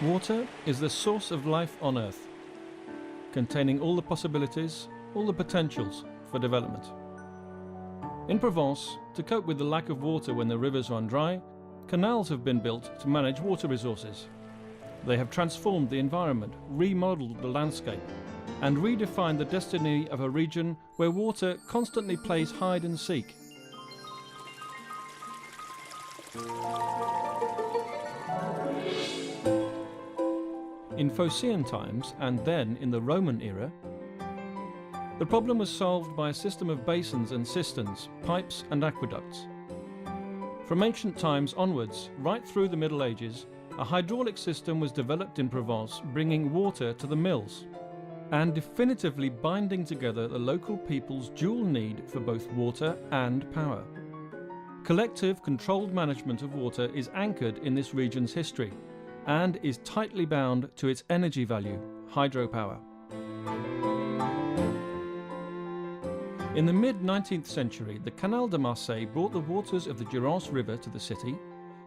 Water is the source of life on Earth, containing all the possibilities, all the potentials for development. In Provence, to cope with the lack of water when the rivers run dry, canals have been built to manage water resources. They have transformed the environment, remodeled the landscape, and redefined the destiny of a region where water constantly plays hide and seek. In Phocæan times, and then in the Roman era, the problem was solved by a system of basins and cisterns, pipes and aqueducts. From ancient times onwards, right through the Middle Ages, a hydraulic system was developed in Provence, bringing water to the mills, and definitively binding together the local people's dual need for both water and power. Collective, controlled management of water is anchored in this region's history, and is tightly bound to its energy value, hydropower. In the mid-19th century, the Canal de Marseille brought the waters of the Durance River to the city,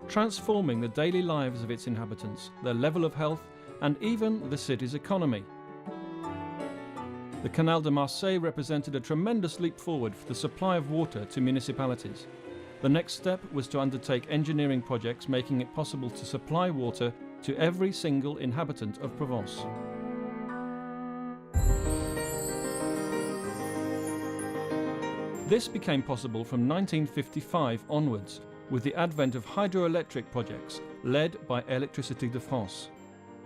transforming the daily lives of its inhabitants, their level of health, and even the city's economy. The Canal de Marseille represented a tremendous leap forward for the supply of water to municipalities. The next step was to undertake engineering projects making it possible to supply water to every single inhabitant of Provence. This became possible from 1955 onwards, with the advent of hydroelectric projects led by Électricité de France.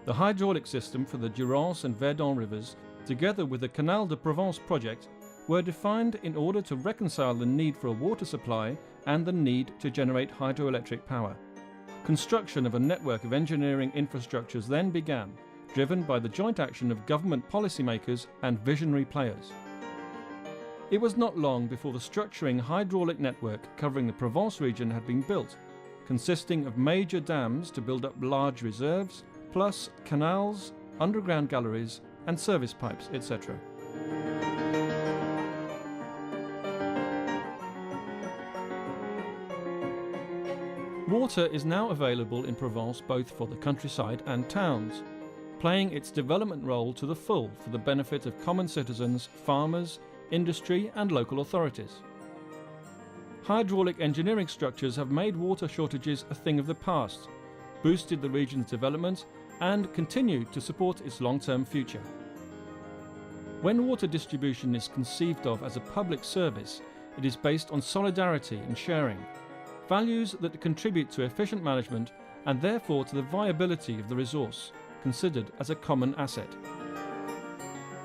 The hydraulic system for the Durance and Verdon rivers, together with the Canal de Provence project, were defined in order to reconcile the need for a water supply and the need to generate hydroelectric power. Construction of a network of engineering infrastructures then began, driven by the joint action of government policymakers and visionary players. It was not long before the structuring hydraulic network covering the Provence region had been built, consisting of major dams to build up large reserves, plus canals, underground galleries and service pipes, etc. Water is now available in Provence both for the countryside and towns, playing its development role to the full for the benefit of common citizens, farmers, industry and local authorities. Hydraulic engineering structures have made water shortages a thing of the past, boosted the region's development and continue to support its long-term future. When water distribution is conceived of as a public service, it is based on solidarity and sharing, values that contribute to efficient management and therefore to the viability of the resource, considered as a common asset.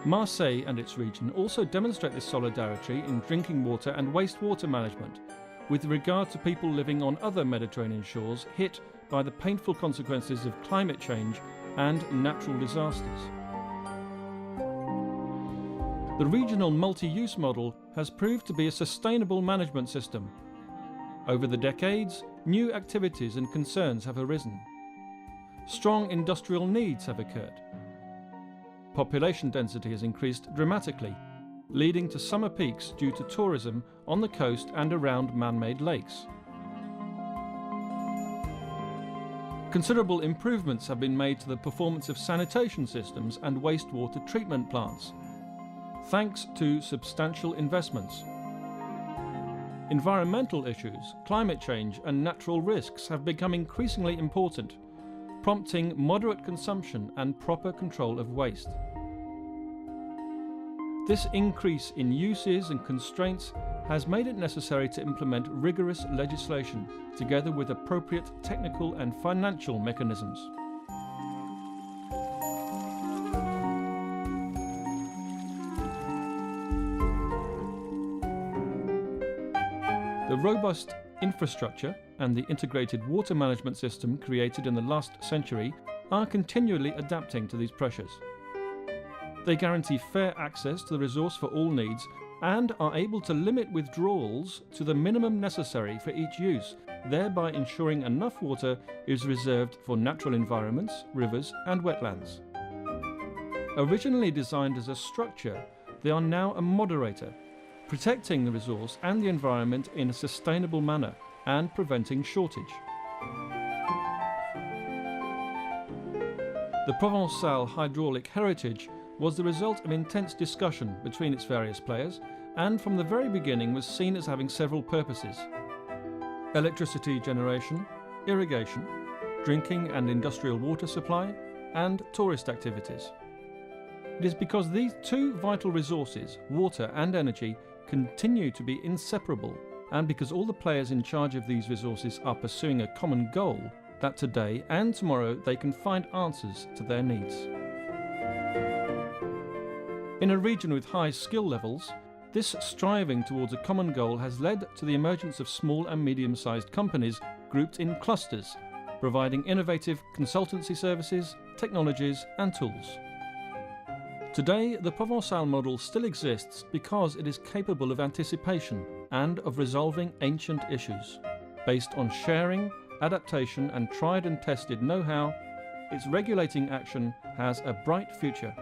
Marseille and its region also demonstrate this solidarity in drinking water and wastewater management, with regard to people living on other Mediterranean shores hit by the painful consequences of climate change and natural disasters. The regional multi-use model has proved to be a sustainable management system. Over the decades, new activities and concerns have arisen. Strong industrial needs have occurred. Population density has increased dramatically, leading to summer peaks due to tourism on the coast and around man-made lakes. Considerable improvements have been made to the performance of sanitation systems and wastewater treatment plants, thanks to substantial investments. Environmental issues, climate change and natural risks have become increasingly important, prompting moderate consumption and proper control of waste. This increase in uses and constraints has made it necessary to implement rigorous legislation, together with appropriate technical and financial mechanisms. The robust infrastructure and the integrated water management system created in the last century are continually adapting to these pressures. They guarantee fair access to the resource for all needs and are able to limit withdrawals to the minimum necessary for each use, thereby ensuring enough water is reserved for natural environments, rivers and wetlands. Originally designed as a structure, they are now a moderator, protecting the resource and the environment in a sustainable manner and preventing shortage. The Provençal hydraulic heritage was the result of intense discussion between its various players, and from the very beginning was seen as having several purposes: electricity generation, irrigation, drinking and industrial water supply, and tourist activities. It is because these two vital resources, water and energy, continue to be inseparable, and because all the players in charge of these resources are pursuing a common goal, that today and tomorrow they can find answers to their needs. In a region with high skill levels, this striving towards a common goal has led to the emergence of small and medium-sized companies grouped in clusters, providing innovative consultancy services, technologies and tools. Today, the Provençal model still exists because it is capable of anticipation and of resolving ancient issues. Based on sharing, adaptation and tried and tested know-how, its regulating action has a bright future.